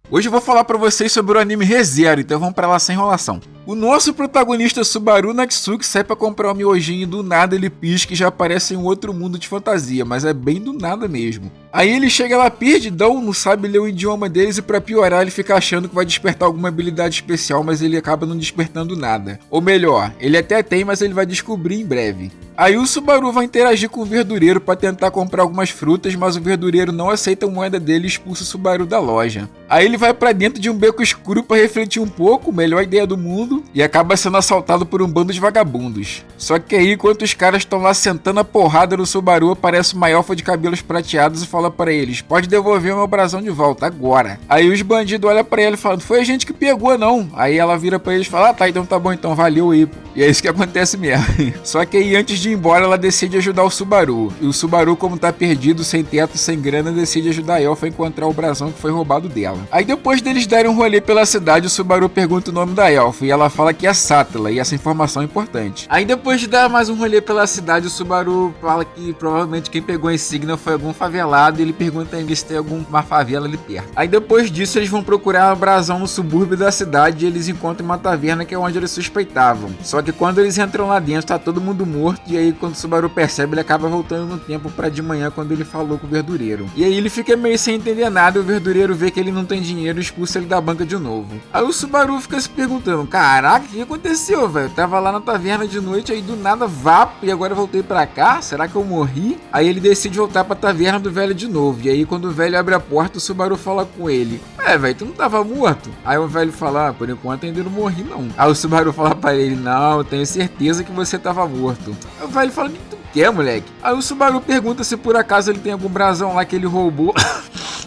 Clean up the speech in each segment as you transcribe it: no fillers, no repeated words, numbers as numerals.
Hoje eu vou falar pra vocês sobre o anime ReZero, então vamos pra lá sem enrolação. O nosso protagonista Subaru Natsuki sai pra comprar um miojinho e do nada ele pisca e já aparece em um outro mundo de fantasia, mas é bem do nada mesmo. Aí ele chega lá perdidão, não sabe ler o idioma deles e pra piorar ele fica achando que vai despertar alguma habilidade especial, mas ele acaba não despertando nada. Ou melhor, ele até tem, mas ele vai descobrir em breve. Aí o Subaru vai interagir com o verdureiro para tentar comprar algumas frutas, mas o verdureiro não aceita a moeda dele e expulsa o Subaru da loja. Aí ele vai para dentro de um beco escuro para refletir um pouco, melhor ideia do mundo, e acaba sendo assaltado por um bando de vagabundos. Só que aí, enquanto os caras estão lá sentando a porrada no Subaru, aparece uma elfa de cabelos prateados e fala para eles: pode devolver o meu brasão de volta, agora. Aí os bandidos olham para ele e falam: foi a gente que pegou não. Aí ela vira para eles e fala: ah tá, então tá bom, então valeu aí. E é isso que acontece mesmo. Só que aí antes de ir embora, ela decide ajudar o Subaru. E o Subaru, como tá perdido, sem teto, sem grana, decide ajudar a elfa a encontrar o brasão que foi roubado dela. Aí depois deles darem um rolê pela cidade, o Subaru pergunta o nome da elfa e ela fala que é Sátila, e essa informação é importante. Aí depois de dar mais um rolê pela cidade, o Subaru fala que provavelmente quem pegou a insígnia foi algum favelado e ele pergunta se tem alguma favela ali perto. Aí depois disso eles vão procurar um brasão no subúrbio da cidade e eles encontram uma taverna que é onde eles suspeitavam. Só que quando eles entram lá dentro tá todo mundo morto e aí quando o Subaru percebe ele acaba voltando no tempo pra de manhã quando ele falou com o verdureiro. E aí ele fica meio sem entender nada e o verdureiro vê que ele não tem dinheiro e expulsa ele da banca de novo. Aí o Subaru fica se perguntando: caraca, o que aconteceu, velho? Tava lá na taverna de noite, aí do nada vapo e agora voltei pra cá? Será que eu morri? Aí ele decide voltar pra taverna do velho de novo. E aí quando o velho abre a porta, o Subaru fala com ele: velho, tu não tava morto? Aí o velho fala: por enquanto ainda não morri não. Aí o Subaru fala pra ele: não, eu tenho certeza que você tava morto. Aí o velho fala: o que tu quer, moleque? Aí o Subaru pergunta se por acaso ele tem algum brasão lá que ele roubou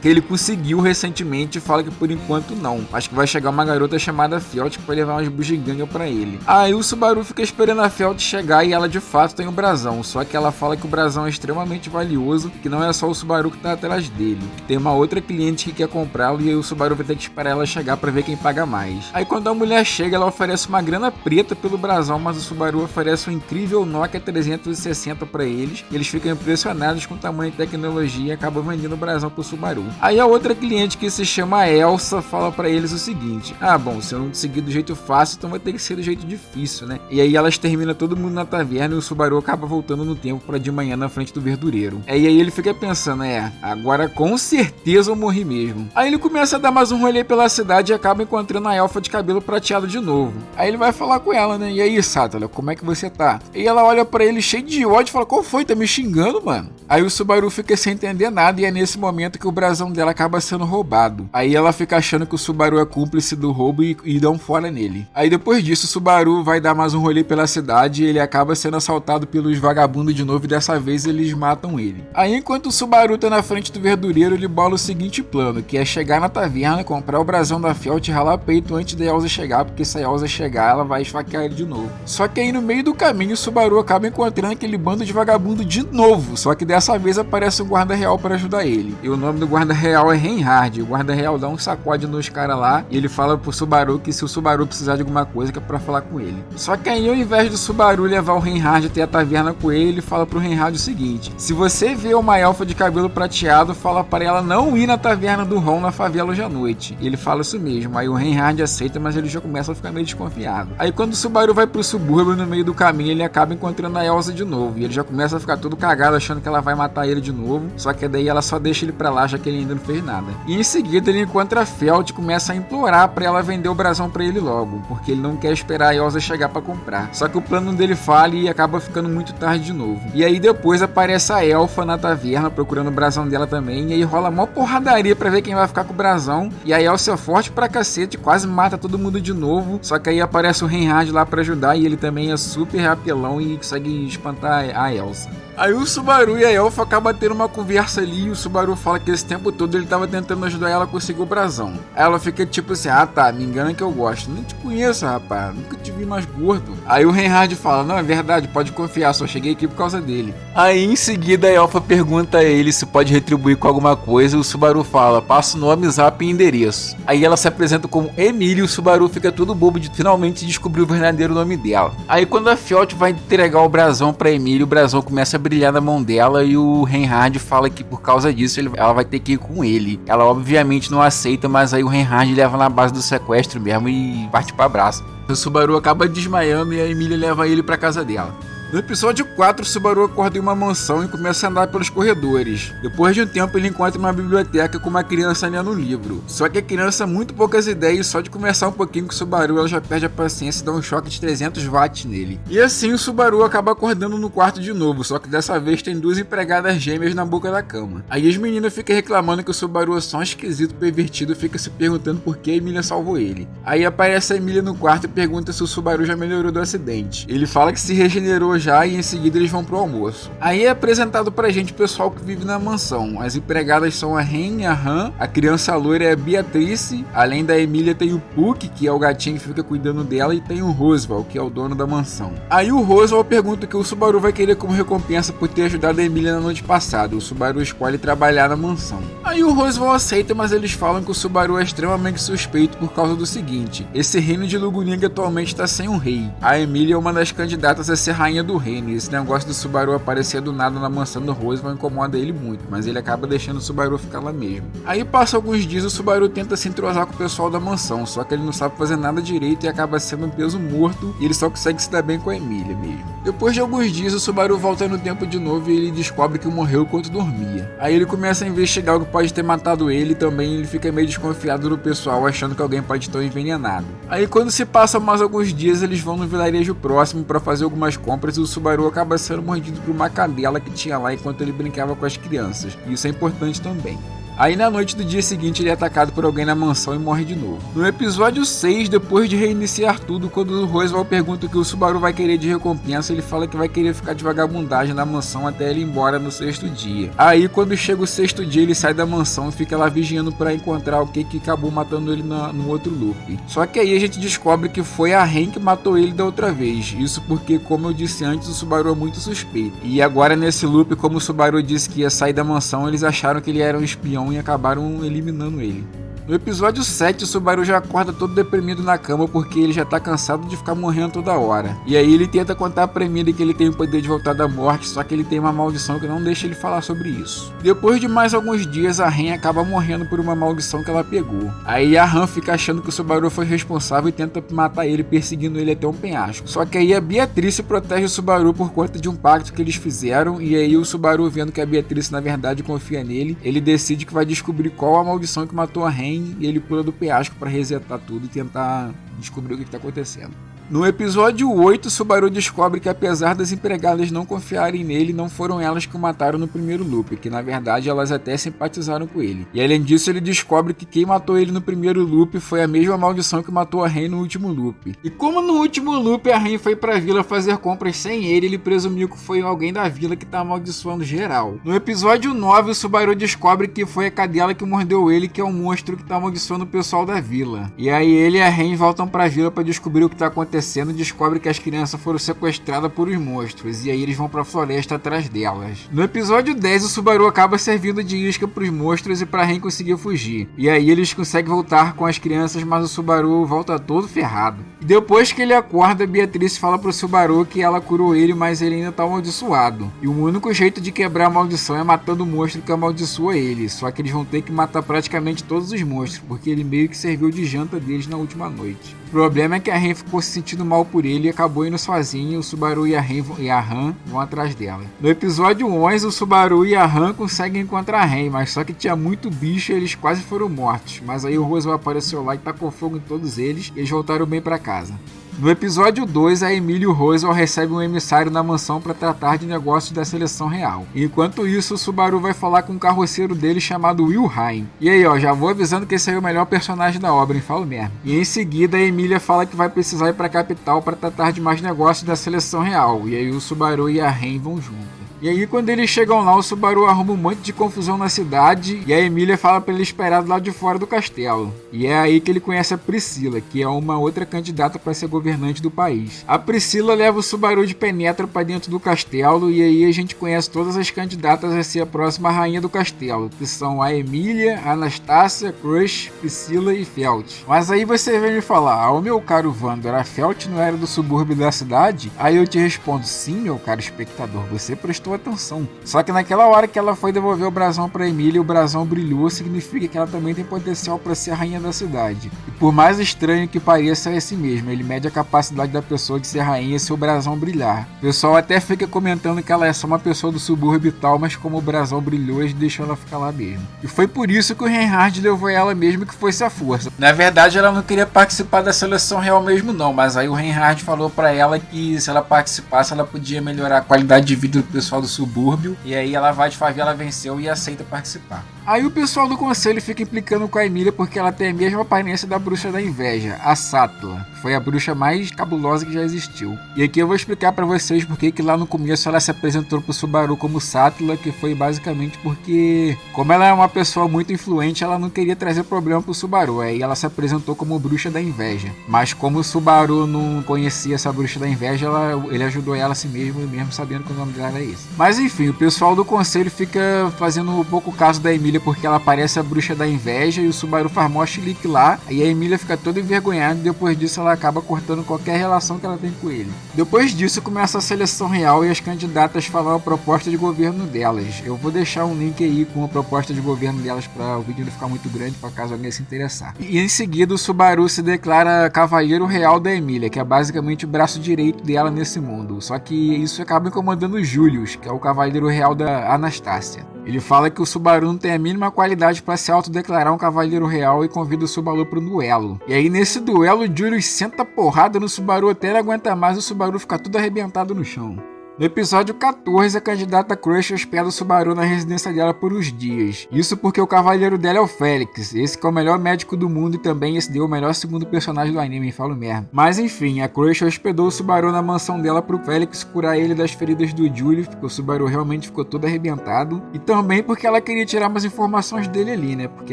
que ele conseguiu recentemente e fala que por enquanto não. Acho que vai chegar uma garota chamada Felt que vai levar umas bugigangas pra ele. Aí o Subaru fica esperando a Felt chegar e ela de fato tem um brasão, só que ela fala que o brasão é extremamente valioso e que não é só o Subaru que tá atrás dele. Tem uma outra cliente que quer comprá-lo e aí o Subaru vai ter que esperar ela chegar pra ver quem paga mais. Aí quando a mulher chega, ela oferece uma grana preta pelo brasão, mas o Subaru oferece um incrível Nokia 360 pra eles e eles ficam impressionados com o tamanho de tecnologia e acabam vendendo o brasão pro Subaru. Aí a outra cliente, que se chama Elsa, fala pra eles o seguinte: ah bom, se eu não conseguir do jeito fácil, então vai ter que ser do jeito difícil, né? E aí elas terminam todo mundo na taverna e o Subaru acaba voltando no tempo pra de manhã na frente do verdureiro. E aí ele fica pensando: agora com certeza eu morri mesmo. Aí ele começa a dar mais um rolê pela cidade e acaba encontrando a elfa de cabelo prateado de novo. Aí ele vai falar com ela, né? E aí, Sátila, como é que você tá? E ela olha pra ele cheio de ódio e fala: qual foi? Tá me xingando, mano? Aí o Subaru fica sem entender nada e é nesse momento que o brasão dela acaba sendo roubado. Aí ela fica achando que o Subaru é cúmplice do roubo e dá um fora nele. Aí depois disso o Subaru vai dar mais um rolê pela cidade e ele acaba sendo assaltado pelos vagabundos de novo e dessa vez eles matam ele. Aí enquanto o Subaru tá na frente do verdureiro, ele bola o seguinte plano, que é chegar na taverna, comprar o brasão da Felt e ralar peito antes da Elsa chegar, porque se a Elsa chegar ela vai esfaquear ele de novo. Só que aí no meio do caminho o Subaru acaba encontrando aquele bando de vagabundo de novo, só que dessa vez aparece um guarda real para ajudar ele. E o nome do guarda real é Reinhard. O guarda real dá um sacode nos caras lá e ele fala pro Subaru que se o Subaru precisar de alguma coisa que é pra falar com ele. Só que aí ao invés do Subaru levar o Reinhard até a taverna com ele fala pro Reinhard o seguinte: se você vê uma elfa de cabelo prateado, fala para ela não ir na taverna do Ron na favela hoje à noite. E ele fala isso mesmo. Aí o Reinhard aceita, mas ele já começa a ficar meio desconfiado. Aí quando o Subaru vai pro subúrbio, no meio do caminho ele acaba encontrando a Elsa de novo e ele já começa a ficar todo cagado achando que ela vai matar ele de novo, só que daí ela só deixa ele pra lá já que ele ainda não fez nada. E em seguida ele encontra a Felt e começa a implorar pra ela vender o brasão pra ele logo, porque ele não quer esperar a Elsa chegar pra comprar. Só que o plano dele falha e acaba ficando muito tarde de novo. E aí depois aparece a elfa na taverna procurando o brasão dela também, e aí rola uma porradaria pra ver quem vai ficar com o brasão, e a Elsa é forte pra cacete, quase mata todo mundo de novo, só que aí aparece o Reinhard lá pra ajudar e ele também é super apelão e consegue espantar a Elsa. Aí o Subaru e a elfa acabam tendo uma conversa ali e o Subaru fala que esse tempo todo ele tava tentando ajudar ela a conseguir o brasão. Aí ela fica tipo assim: ah tá, me engana que eu gosto. Nem te conheço, rapaz, nunca te vi mais gordo. Aí o Reinhard fala: não, é verdade, pode confiar, só cheguei aqui por causa dele. Aí em seguida a elfa pergunta a ele se pode retribuir com alguma coisa e o Subaru fala: passa o nome, zap e endereço. Aí ela se apresenta como Emília e o Subaru fica todo bobo de finalmente descobrir o verdadeiro nome dela. Aí quando a Felt vai entregar o brasão pra Emília, o brasão começa a brilhar na mão dela e o Reinhard fala que por causa disso ela vai ter que ir com ele. Ela obviamente não aceita, mas aí o Reinhard leva na base do sequestro mesmo e parte pro abraço. O Subaru acaba desmaiando e a Emília leva ele pra casa dela. No episódio 4, Subaru acorda em uma mansão e começa a andar pelos corredores. Depois de um tempo, ele encontra uma biblioteca com uma criança lendo um livro. Só que a criança muito poucas ideias, e só de conversar um pouquinho com o Subaru, ela já perde a paciência e dá um choque de 300 watts nele. E assim o Subaru acaba acordando no quarto de novo, só que dessa vez tem 2 empregadas gêmeas na boca da cama. Aí as meninas ficam reclamando que o Subaru é só um esquisito pervertido e fica se perguntando por que a Emília salvou ele. Aí aparece a Emília no quarto e pergunta se o Subaru já melhorou do acidente. Ele fala que se regenerou já e em seguida eles vão pro almoço. Aí é apresentado pra gente o pessoal que vive na mansão. As empregadas são a Ren e a Han, a criança loira é a Beatrice, além da Emília tem o Puck, que é o gatinho que fica cuidando dela, e tem o Roswell, que é o dono da mansão. Aí o Roswell pergunta o que o Subaru vai querer como recompensa por ter ajudado a Emília na noite passada. O Subaru escolhe trabalhar na mansão. Aí o Roswell aceita, mas eles falam que o Subaru é extremamente suspeito por causa do seguinte: esse reino de Luguning atualmente está sem um rei. A Emília é uma das candidatas a ser rainha do reino. Esse negócio do Subaru aparecer do nada na mansão do Roswell incomoda ele muito, mas ele acaba deixando o Subaru ficar lá mesmo. Aí passa alguns dias, o Subaru tenta se entrosar com o pessoal da mansão, só que ele não sabe fazer nada direito e acaba sendo um peso morto, e ele só consegue se dar bem com a Emília mesmo. Depois de alguns dias, o Subaru volta no tempo de novo e ele descobre que morreu enquanto dormia. Aí ele começa a investigar o que pode ter matado ele, e também ele fica meio desconfiado do pessoal, achando que alguém pode estar envenenado. Aí quando se passam mais alguns dias, eles vão no vilarejo próximo para fazer algumas compras e o Subaru acaba sendo mordido por uma cadela que tinha lá enquanto ele brincava com as crianças. Isso é importante também. Aí na noite do dia seguinte ele é atacado por alguém na mansão e morre de novo. No episódio 6, depois de reiniciar tudo, quando o Roswell pergunta o que o Subaru vai querer de recompensa, ele fala que vai querer ficar de vagabundagem na mansão até ele ir embora no 6º dia. Aí quando chega o 6º dia ele sai da mansão e fica lá vigiando para encontrar o que acabou matando ele no outro loop. Só que aí a gente descobre que foi a Ren que matou ele da outra vez. Isso porque, como eu disse antes, o Subaru é muito suspeito. E agora nesse loop, como o Subaru disse que ia sair da mansão, eles acharam que ele era um espião e acabaram eliminando ele. No episódio 7, o Subaru já acorda todo deprimido na cama porque ele já tá cansado de ficar morrendo toda hora. E aí ele tenta contar pra Emília que ele tem o poder de voltar da morte, só que ele tem uma maldição que não deixa ele falar sobre isso. Depois de mais alguns dias, a Ren acaba morrendo por uma maldição que ela pegou. Aí a Han fica achando que o Subaru foi responsável e tenta matar ele, perseguindo ele até um penhasco. Só que aí a Beatrice protege o Subaru por conta de um pacto que eles fizeram, e aí o Subaru, vendo que a Beatrice na verdade confia nele, ele decide que vai descobrir qual a maldição que matou a Ren, e ele pula do penhasco para resetar tudo e tentar descobrir o que está acontecendo. No episódio 8, Subaru descobre que apesar das empregadas não confiarem nele, não foram elas que o mataram no primeiro loop, que na verdade elas até simpatizaram com ele. E além disso ele descobre que quem matou ele no primeiro loop foi a mesma maldição que matou a Ren no último loop. E como no último loop a Ren foi pra vila fazer compras sem ele presumiu que foi alguém da vila que tá amaldiçoando geral. No episódio 9, o Subaru descobre que foi a cadela que mordeu ele, que é um monstro que tá amaldiçoando o pessoal da vila. E aí ele e a Ren voltam pra vila pra descobrir o que tá acontecendo e descobre que as crianças foram sequestradas por os monstros, e aí eles vão pra floresta atrás delas. No episódio 10, o Subaru acaba servindo de isca pros monstros e pra Ren conseguir fugir. E aí eles conseguem voltar com as crianças, mas o Subaru volta todo ferrado. E depois que ele acorda, Beatrice fala pro Subaru que ela curou ele, mas ele ainda tá amaldiçoado. E o único jeito de quebrar a maldição é matando o monstro que amaldiçoa ele. Só que eles vão ter que matar praticamente todos os monstros, porque ele meio que serviu de janta deles na última noite. O problema é que a Ren ficou se sentindo mal por ele e acabou indo sozinho. O Subaru e a Han vão atrás dela. No episódio 11, o Subaru e a Han conseguem encontrar a Ren, mas só que tinha muito bicho e eles quase foram mortos. Mas aí o Roswell apareceu lá e tacou fogo em todos eles e eles voltaram bem pra casa. No episódio 2, a Emília e o Roswell recebem um emissário na mansão para tratar de negócios da seleção real. Enquanto isso, o Subaru vai falar com um carroceiro dele chamado Wilhelm. E aí, já vou avisando que esse aí é o melhor personagem da obra, hein? Falo mesmo. E em seguida, a Emília fala que vai precisar ir para a capital para tratar de mais negócios da seleção real. E aí o Subaru e a Ren vão juntos. E aí quando eles chegam lá, o Subaru arruma um monte de confusão na cidade e a Emília fala pra ele esperar do lado de fora do castelo. E é aí que ele conhece a Priscila, que é uma outra candidata para ser governante do país. A Priscila leva o Subaru de penetra pra dentro do castelo e aí a gente conhece todas as candidatas a ser a próxima rainha do castelo, que são a Emília, a Anastácia, Crush, Priscila e Felt. Mas aí você vem me falar, meu caro Wander, a Felt não era do subúrbio da cidade? Aí eu te respondo, sim, meu caro espectador, você prestou prestou atenção. Só que naquela hora que ela foi devolver o brasão pra Emília, o brasão brilhou, significa que ela também tem potencial para ser a rainha da cidade. E por mais estranho que pareça, é assim mesmo, ele mede a capacidade da pessoa de ser rainha se o brasão brilhar. O pessoal até fica comentando que ela é só uma pessoa do subúrbio e tal, mas como o brasão brilhou, eles deixou ela ficar lá mesmo. E foi por isso que o Reinhard levou ela mesmo que fosse a força. Na verdade, ela não queria participar da seleção real mesmo não, mas aí o Reinhard falou pra ela que se ela participasse, ela podia melhorar a qualidade de vida do pessoal do subúrbio, e aí ela vai de favela, venceu e aceita participar. Aí o pessoal do conselho fica implicando com a Emília porque ela tem a mesma aparência da bruxa da inveja, a Sattla. Foi a bruxa mais cabulosa que já existiu. E aqui eu vou explicar pra vocês porque que lá no começo ela se apresentou pro Subaru como Sattla, que foi basicamente porque, como ela é uma pessoa muito influente, ela não queria trazer problema pro Subaru. Aí ela se apresentou como bruxa da inveja. Mas como o Subaru não conhecia essa bruxa da inveja, ele ajudou ela a si mesmo sabendo que o nome dela era esse. Mas enfim, o pessoal do conselho fica fazendo um pouco caso da Emília porque ela parece a bruxa da inveja e o Subaru faz mó chilique lá. E a Emília fica toda envergonhada e depois disso ela acaba cortando qualquer relação que ela tem com ele. Depois disso começa a seleção real e as candidatas falam a proposta de governo delas. Eu vou deixar um link aí com a proposta de governo delas para o vídeo não ficar muito grande para caso alguém se interessar. E em seguida o Subaru se declara cavaleiro real da Emília, que é basicamente o braço direito dela nesse mundo. Só que isso acaba incomodando o Julius, que é o cavaleiro real da Anastácia. Ele fala que o Subaru não tem a mínima qualidade para se autodeclarar um cavaleiro real e convida o Subaru para um duelo. E aí nesse duelo o Julius senta porrada no Subaru até ele aguentar mais e o Subaru fica tudo arrebentado no chão. No episódio 14, a candidata Crush hospeda o Subaru na residência dela por uns dias. Isso porque o cavaleiro dela é o Félix, esse que é o melhor médico do mundo e também esse deu o melhor segundo personagem do anime, falo merda. Mas enfim, a Crush hospedou o Subaru na mansão dela pro Félix curar ele das feridas do Julius, porque o Subaru realmente ficou todo arrebentado. E também porque ela queria tirar umas informações dele ali, né? Porque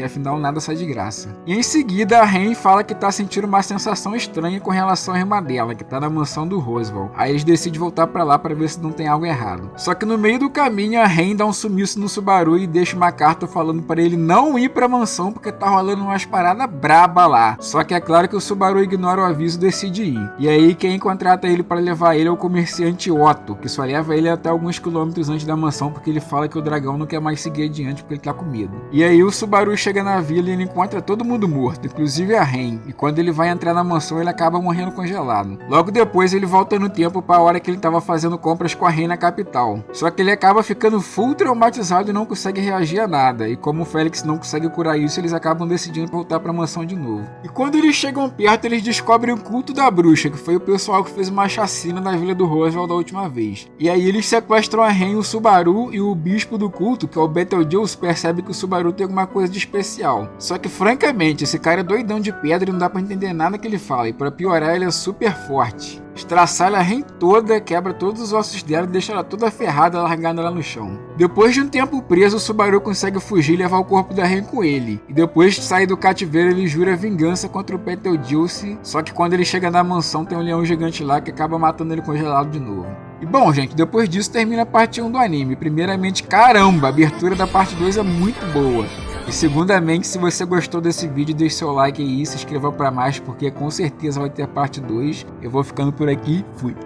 afinal nada sai de graça. E em seguida, a Ren fala que tá sentindo uma sensação estranha com relação à irmã dela, que tá na mansão do Roswell. Aí eles decidem voltar pra lá pra ver se não tem algo errado. Só que no meio do caminho a Ren dá um sumiço no Subaru e deixa uma carta falando para ele não ir pra mansão porque tá rolando umas paradas braba lá. Só que é claro que o Subaru ignora o aviso e decide ir. E aí quem contrata ele para levar ele é o comerciante Otto, que só leva ele até alguns quilômetros antes da mansão porque ele fala que o dragão não quer mais seguir adiante porque ele tá com medo. E aí o Subaru chega na vila e ele encontra todo mundo morto, inclusive a Ren. E quando ele vai entrar na mansão ele acaba morrendo congelado. Logo depois ele volta no tempo para a hora que ele tava fazendo compras com a Ren na capital. Só que ele acaba ficando full traumatizado e não consegue reagir a nada. E como o Félix não consegue curar isso, eles acabam decidindo voltar pra mansão de novo. E quando eles chegam perto, eles descobrem o culto da bruxa, que foi o pessoal que fez uma chacina na vila do Roswell da última vez. E aí eles sequestram a Ren, o Subaru e o bispo do culto, que é o Betelgeuse, percebe que o Subaru tem alguma coisa de especial. Só que francamente, esse cara é doidão de pedra e não dá pra entender nada que ele fala. E pra piorar, ele é super forte. Estraçalha a Ren toda, quebra todos os ossos dela e deixa ela toda ferrada, largada lá no chão. Depois de um tempo preso, o Subaru consegue fugir e levar o corpo da Ren com ele. E depois de sair do cativeiro, ele jura vingança contra o Betelgeuse. Só que quando ele chega na mansão, tem um leão gigante lá que acaba matando ele congelado de novo. E bom, gente, depois disso termina a parte 1 do anime. Primeiramente, caramba, a abertura da parte 2 é muito boa. E segundamente, se você gostou desse vídeo, deixe seu like aí, se inscreva para mais, porque com certeza vai ter a parte 2. Eu vou ficando por aqui, fui!